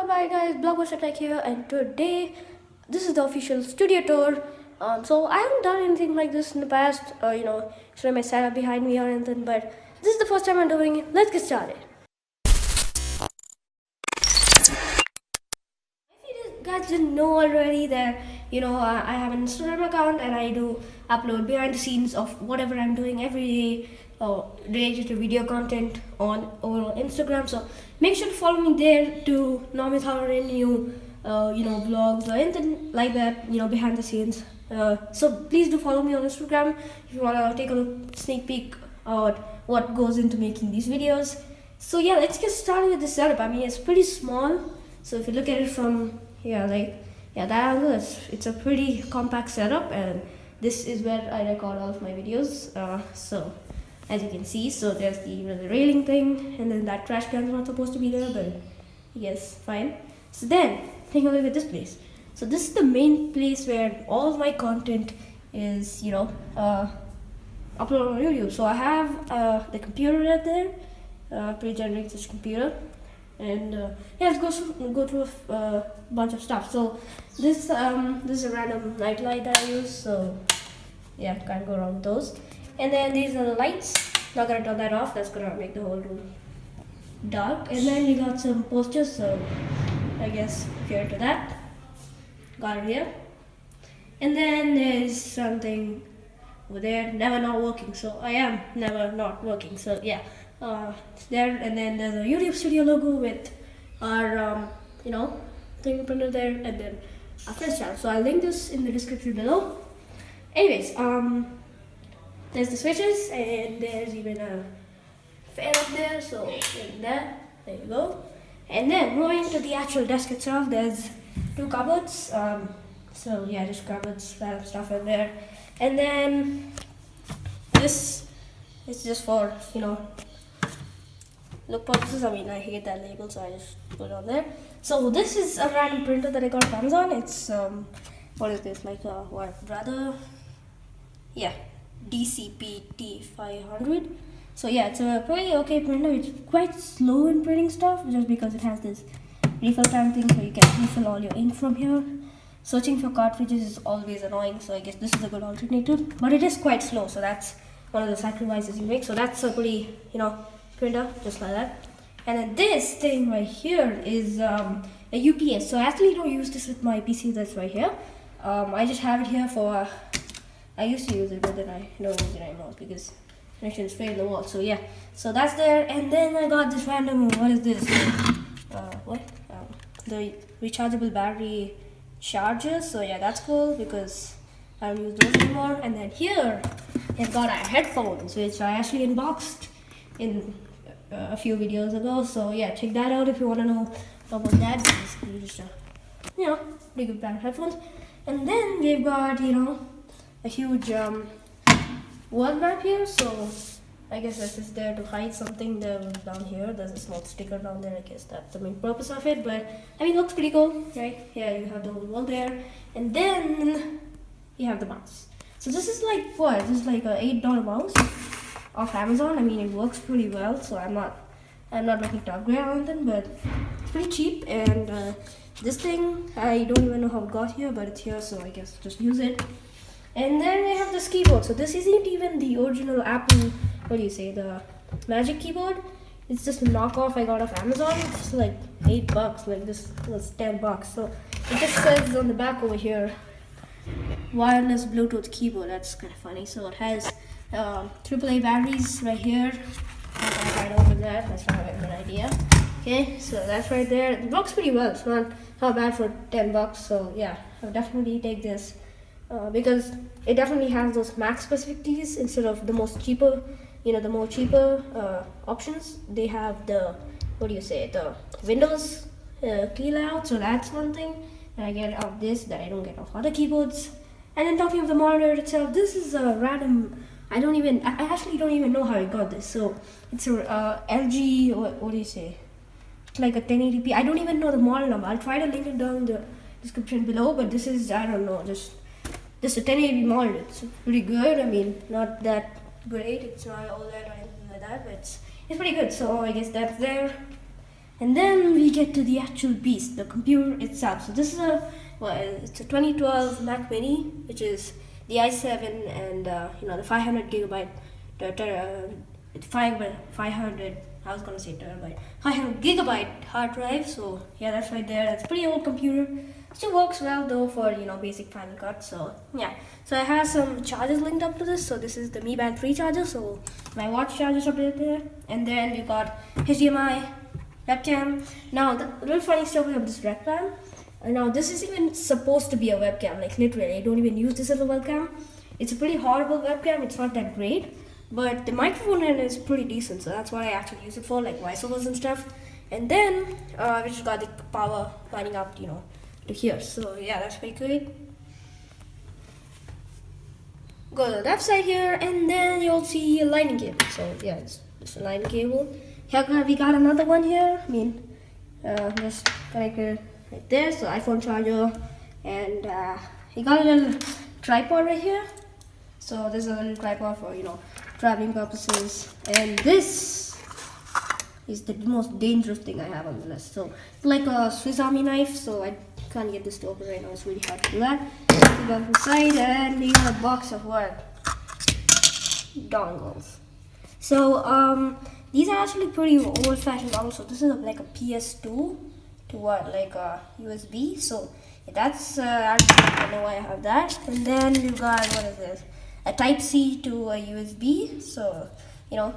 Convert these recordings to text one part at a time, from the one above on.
bye guys, BlockBuster Tech here, and today this is the official studio tour. So I haven't done anything like this in the past, showing my setup behind me or anything, but this is the first time I'm doing it. Let's get started. If you guys didn't know already that, I have an Instagram account and I do upload behind the scenes of whatever I'm doing every day related to video content on Instagram. So make sure to follow me there to know me how any new vlogs or anything like that, behind the scenes. So please do follow me on Instagram if you want to take a sneak peek at what goes into making these videos. So yeah, let's get started with the setup. I mean, it's pretty small. So if you look at it from here, that angle, it's a pretty compact setup, and this is where I record all of my videos. So as you can see, so there's the railing thing, and then that trash can is not supposed to be there, but yes, fine. So then take a look at this place. So this is the main place where all of my content is uploaded on YouTube. So I have the computer right there, pre-generated this computer, and yeah, let's go through a bunch of stuff. So this is a random night light that I use, so yeah, can't go wrong with those. And then these are the lights. Not gonna turn that off, that's gonna make the whole room dark. And then we got some posters, so I guess if you're into that, got it here. And then there's something over there, never not working, so I am never not working, so yeah, it's there. And then there's a YouTube studio logo with our 3D printer there, and then our first channel. So I'll link this in the description below. Anyways, there's the switches, and there's even a fan up there, so like that, there you go. And then moving to the actual desk itself, there's two cupboards, so yeah, just cupboards, random stuff in there. And then this is just for look purposes. I mean, I hate that label, so I just put it on there. So this is a random printer that I got from Amazon. It's what is this, like DCP T500. So yeah, it's a pretty okay printer. It's quite slow in printing stuff just because it has this refill tank thing, so you can refill all your ink from here. Searching for cartridges is always annoying, so I guess this is a good alternative, but it is quite slow, so that's one of the sacrifices you make. So that's a pretty printer, just like that. And then this thing right here is a UPS. So I actually don't use this with my PC that's right here. I just have it here for I used to use it, but then I don't use it anymore because connection is straight in the wall. So yeah, so that's there. And then I got this random, what is this? The rechargeable battery charger. So yeah, that's cool because I don't use those anymore. And then here I've got our headphones, which I actually unboxed in a few videos ago. So yeah, check that out if you want to know about that. Basically just pretty good brand headphones. And then we've got a huge world map here, so I guess that's just there to hide something there down here. There's a small sticker down there. I guess that's the main purpose of it, but I mean, it looks pretty cool, right? Yeah, you have the whole world there, and then you have the mouse. So this is like what? This is like a $8 mouse off Amazon. I mean, it works pretty well, so I'm not looking to upgrade or anything, but it's pretty cheap. And this thing, I don't even know how it got here, but it's here, so I guess just use it. And then I have this keyboard. So this isn't even the original Apple, the Magic keyboard. It's just a knockoff I got off Amazon. It's like $8, like this was $10. So it just says on the back over here, wireless Bluetooth keyboard. That's kind of funny. So it has AAA batteries right here. I'm gonna try to open that. That's not a good idea. Okay, so that's right there. It works pretty well. It's not bad for $10. So yeah, I'll definitely take this. Because it definitely has those Mac specific keys instead of the most cheaper, the more cheaper options. They have the the Windows key layout. So that's one thing that I get off this that I don't get off other keyboards. And then talking of the monitor itself, this is a random. I actually don't even know how I got this. So it's a LG. It's like a 1080p. I don't even know the model number. I'll try to link it down in the description below. But this is, I don't know, just a 1080p model. It's pretty good. I mean, not that great. It's not all that or anything like that, but it's pretty good. So I guess that's there. And then we get to the actual beast, the computer itself. So this is it's a 2012 Mac Mini, which is the i7 and the 500 gigabyte, it's 500. I was gonna say terabyte, 500 gigabyte hard drive. So yeah, that's right there. That's a pretty old computer. Still works well though for basic Final Cut. So yeah, so I have some chargers linked up to this. So this is the Mi Band 3 charger. So my watch chargers are there, and then you got HDMI, webcam. Now the real funny stuff about this webcam. Now this is even supposed to be a webcam. Like literally, I don't even use this as a webcam. It's a pretty horrible webcam. It's not that great. But the microphone end is pretty decent, so that's what I actually use it for, like voiceovers and stuff. And then we just got the power lining up, to here. So yeah, that's pretty good. Go to the left side here, and then you'll see a lightning cable. So yeah, it's a lightning cable. Here we got another one here. Just connected right there. So iPhone charger, and you got a little tripod right here. So there's a little tripod for traveling purposes, and this is the most dangerous thing I have on the list. So it's like a Swiss Army knife, so I can't get this to open right now. It's really hard to do that. We got inside, and we got a box of dongles. So these are actually pretty old-fashioned dongles. So this is like a PS2 to like a USB. So that's I don't know why I have that. And then we've got, what is this? A Type C to a USB, so you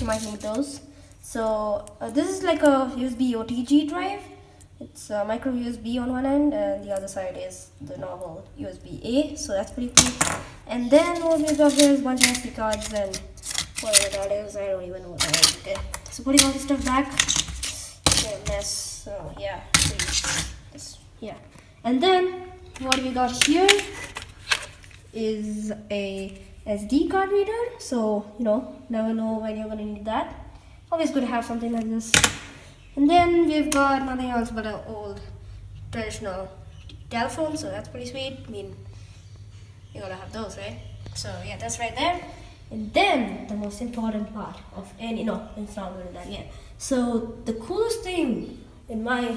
might need those. So this is like a USB OTG drive. It's a micro USB on one end, and the other side is the normal USB A. So that's pretty cool. And then what we've got here is a bunch of SD cards and whatever that is. I don't even know what that is. Okay, so putting all this stuff back, it's a mess. So yeah, and then what we got here is a SD card reader. So never know when you're gonna need that. Always good to have something like this. And then we've got nothing else but an old traditional telephone. So that's pretty sweet. I mean, you gotta have those, right? So yeah, that's right there. And then the most important part of any it's not really done yet. So the coolest thing in my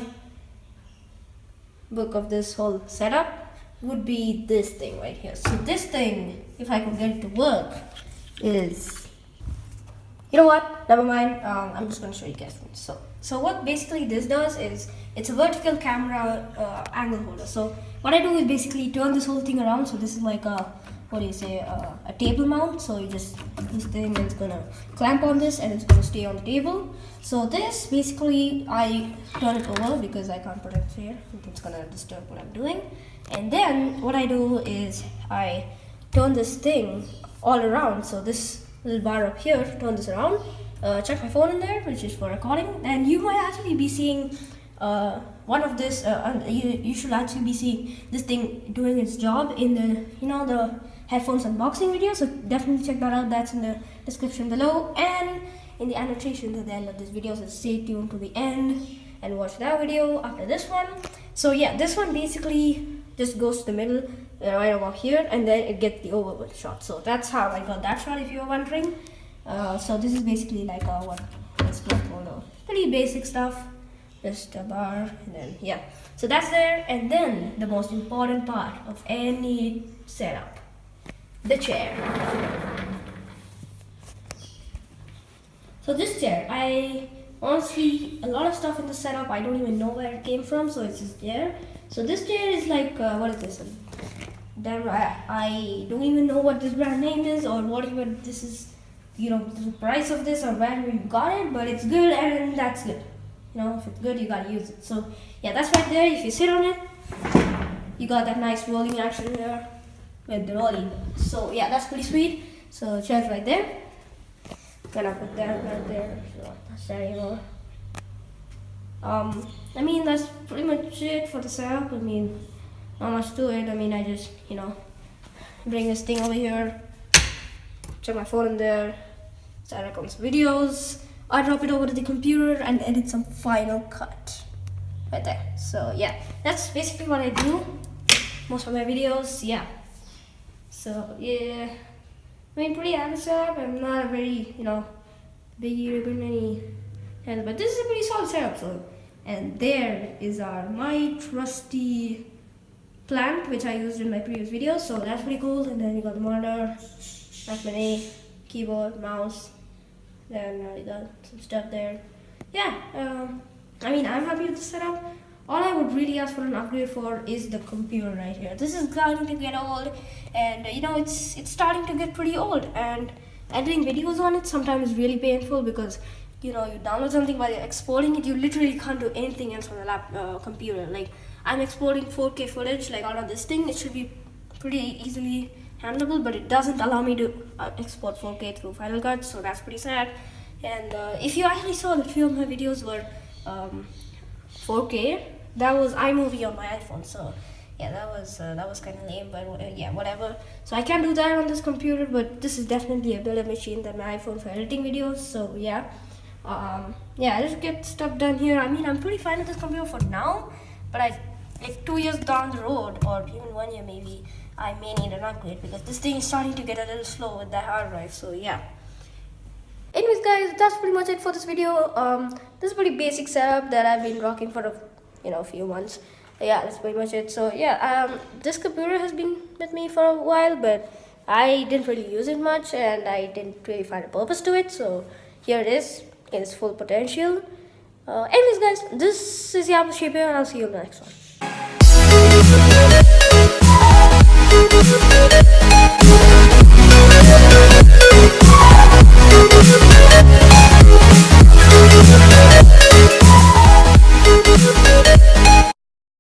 book of this whole setup would be this thing right here. So this thing, if I could get it to work, is, what? Never mind. I'm just going to show you guys. So what basically this does is it's a vertical camera angle holder. So what I do is basically turn this whole thing around. So this is like a table mount. So this thing is gonna clamp on this, and it's gonna stay on the table. So this basically I turn it over because I can't put it here. It's gonna disturb what I'm doing. And then what I do is I turn this thing all around. So this little bar up here, turn this around, check my phone in there, which is for recording. And you might actually be seeing one of this. You should actually be seeing this thing doing its job in the headphones unboxing video. So definitely check that out. That's in the description below and in the annotations at the end of this video. So stay tuned to the end and watch that video after this one. So yeah, this one basically just goes to the middle, right about here, and then it gets the overhead shot. So that's how I got that shot, if you're wondering. So this is basically like pretty basic stuff, just a bar, and then yeah. So that's there, and then the most important part of any setup, the chair. So this chair, honestly, a lot of stuff in the setup, I don't even know where it came from, so it's just there. So this chair is like, what is this? Damn, I don't even know what this brand name is, or what even this is, the price of this, or where we got it, but it's good, and that's good. If it's good, you gotta use it. So yeah, that's right there. If you sit on it, you got that nice rolling action there with the rolling. So yeah, that's pretty sweet. So chair's right there. Gonna put that right there. So that's there anymore. I mean, that's pretty much it for the setup. I mean, not much to it. I mean, I just, bring this thing over here, check my phone in there, start recording some videos. I drop it over to the computer and edit some Final Cut right there. So yeah, that's basically what I do most of my videos. Yeah. So yeah, I mean, pretty average setup. I'm not a very, big YouTuber in any And but this is a pretty solid setup. So, and there is our my trusty plant which I used in my previous videos. So that's pretty cool. And then you got the monitor, Mac Mini, keyboard, mouse. Then you got some stuff there. Yeah. I mean, I'm happy with the setup. All I would really ask for an upgrade for is the computer right here. This is starting to get old, and you know it's starting to get pretty old. And editing videos on it sometimes is really painful because you know you download something while you're exporting it, you literally can't do anything else on the computer. Like I'm exporting 4K footage like out of this thing. It should be pretty easily handleable, but it doesn't allow me to export 4K through Final Cut, so that's pretty sad. And if you actually saw that few of my videos were 4K, that was iMovie on my iPhone, so yeah, that was kind of lame, but yeah, whatever. So I can't do that on this computer, but this is definitely a better machine than my iPhone for editing videos. So yeah, yeah, just get stuff done here. I mean, I'm pretty fine with this computer for now, but like 2 years down the road, or even 1 year maybe, I may need an upgrade because this thing is starting to get a little slow with that hard drive. So yeah. Anyways guys, that's pretty much it for this video. This is a pretty basic setup that I've been rocking for a few months. Yeah, that's pretty much it. So yeah, this computer has been with me for a while, but I didn't really use it much and I didn't really find a purpose to it. So here it is in its full potential. Anyways guys, this is Yabba Shape and I'll see you in the next one.